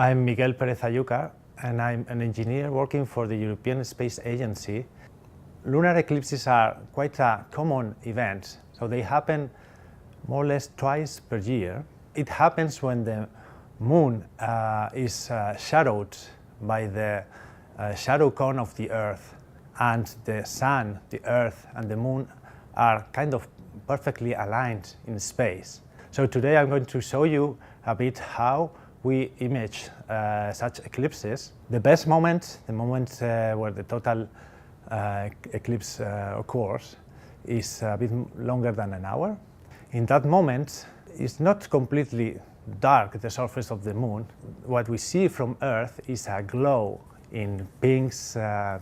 I'm Miguel Pérez Ayuca, and I'm an engineer working for the European Space Agency. Lunar eclipses are quite a common event, so they happen more or less twice per year. It happens when the moon is shadowed by the shadow cone of the Earth, and the sun, the Earth, and the moon are kind of perfectly aligned in space. So today I'm going to show you a bit how we image such eclipses. The best moment, the moment where the total eclipse occurs, is a bit longer than an hour. In that moment, it's not completely dark, the surface of the moon. What we see from Earth is a glow in pinks,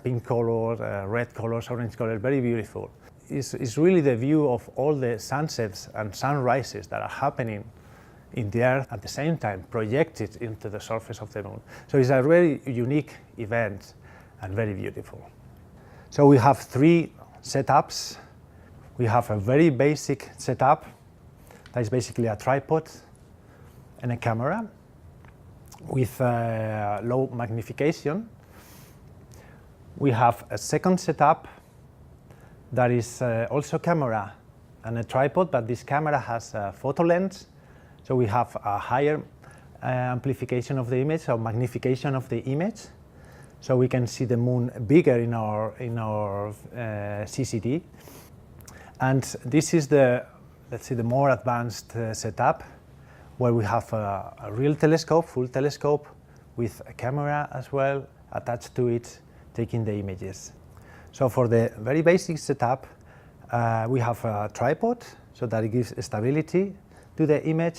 pink color, red colors, orange color, very beautiful. It's really the view of all the sunsets and sunrises that are happening in the Earth at the same time, projected into the surface of the moon. So it's a very unique event and very beautiful. So we have three setups. We have a very basic setup that is basically a tripod and a camera with low magnification. We have a second setup that is also camera and a tripod, but this camera has a photo lens, so we have a higher amplification of the image, or magnification of the image, so we can see the moon bigger in our CCD. And this is the, let's say, the more advanced setup, where we have a real telescope, full telescope, with a camera as well attached to it, taking the images. So for the very basic setup, we have a tripod, so that it gives stability to the image,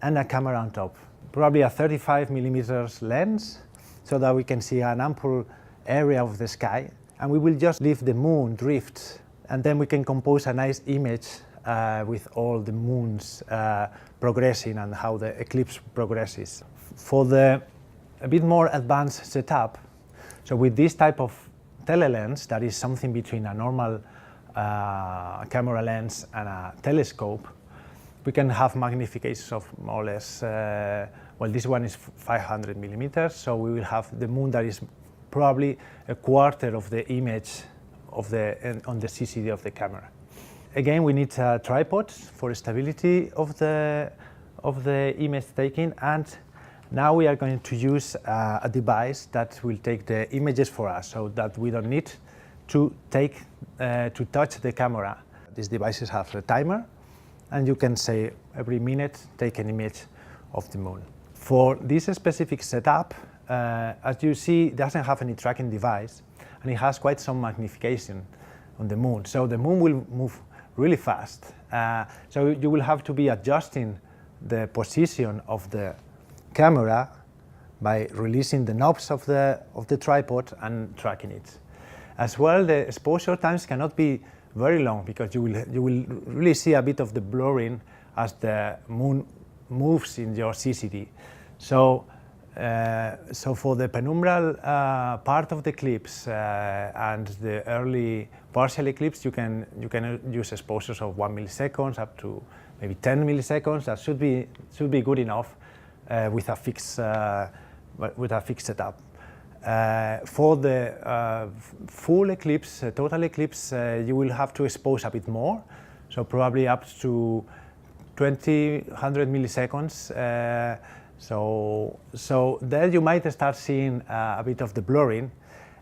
and a camera on top. Probably a 35mm lens, so that we can see an ample area of the sky, and we will just leave the moon drift, and then we can compose a nice image with all the moons progressing and how the eclipse progresses. For the a bit more advanced setup, so with this type of telelens, that is something between a normal camera lens and a telescope, we can have magnifications of more or less, well, this one is 500mm, so we will have the moon that is probably a quarter of the image of on the CCD of the camera. Again, we need a tripod for stability of the image taking, and now we are going to use a device that will take the images for us, so that we don't need to touch the camera. These devices have a timer, and you can say every minute take an image of the moon. For this specific setup, as you see, it doesn't have any tracking device, and it has quite some magnification on the moon. So the moon will move really fast. So you will have to be adjusting the position of the camera by releasing the knobs of the tripod and tracking it. As well, the exposure times cannot be very long, because you will really see a bit of the blurring as the moon moves in your CCD. So for the penumbral part of the eclipse and the early partial eclipse, you can use exposures of 1 millisecond up to maybe 10 milliseconds. That should be good enough with a fixed setup. For the full eclipse, total eclipse, you will have to expose a bit more, so probably up to 100 milliseconds. So there you might start seeing a bit of the blurring,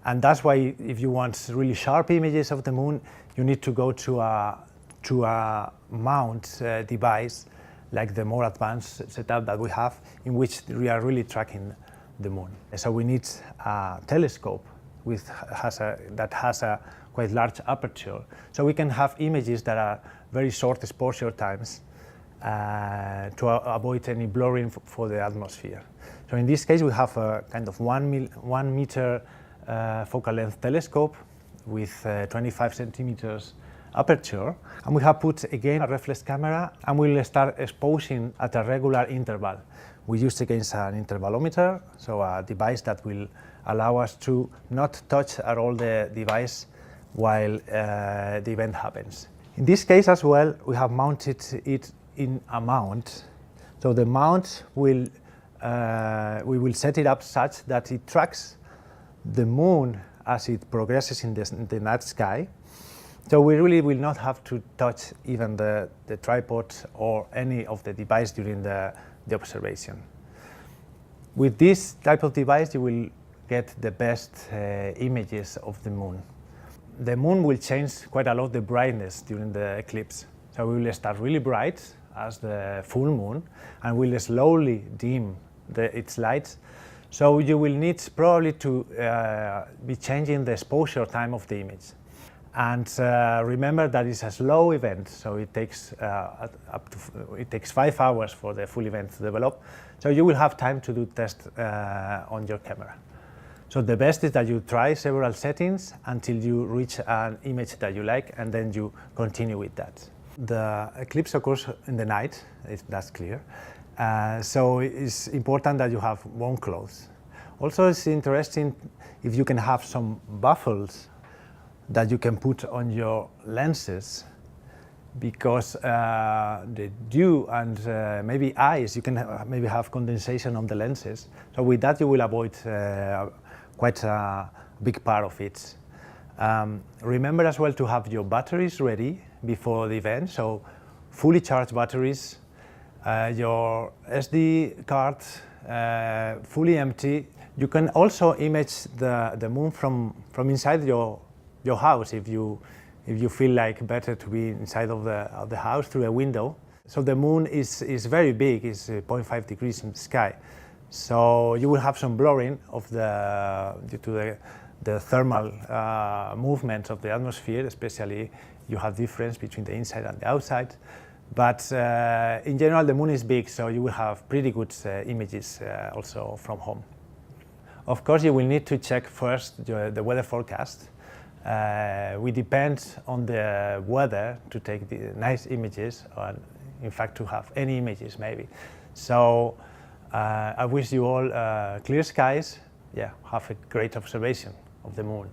and that's why if you want really sharp images of the moon, you need to go to a mount device, like the more advanced setup that we have, in which we are really tracking the moon. So we need a telescope that has a quite large aperture, so we can have images that are very short exposure times to avoid any blurring for the atmosphere. So in this case, we have a kind of 1 meter focal length telescope with 25 centimeters aperture, and we have put again a reflex camera, and we'll start exposing at a regular interval. We use again an intervalometer, so a device that will allow us to not touch at all the device while the event happens. In this case as well, we have mounted it in a mount. So the mount will we will set it up such that it tracks the moon as it progresses in the night sky. So we really will not have to touch even the tripod or any of the device during the observation. With this type of device, you will get the best images of the moon. The moon will change quite a lot the brightness during the eclipse. So we will start really bright as the full moon, and will slowly dim its lights. So you will need probably to be changing the exposure time of the image. And remember that it's a slow event, so it takes it takes 5 hours for the full event to develop. So you will have time to do tests on your camera. So the best is that you try several settings until you reach an image that you like, and then you continue with that. The eclipse occurs in the night, if that's clear. So it's important that you have warm clothes. Also, it's interesting if you can have some buffers that you can put on your lenses, because the dew and maybe ice, you can maybe have condensation on the lenses. So with that you will avoid quite a big part of it. Remember as well to have your batteries ready before the event, so fully charged batteries, your SD card fully empty. You can also image the moon from inside your house if you feel like better to be inside of the house through a window. So the moon is very big, it's 0.5 degrees in the sky. So you will have some blurring of due to the thermal movement of the atmosphere, especially you have difference between the inside and the outside. But in general, the moon is big, so you will have pretty good images also from home. Of course, you will need to check first the weather forecast. We depend on the weather to take the nice images, or in fact to have any images maybe. So I wish you all clear skies. Yeah, have a great observation of the moon.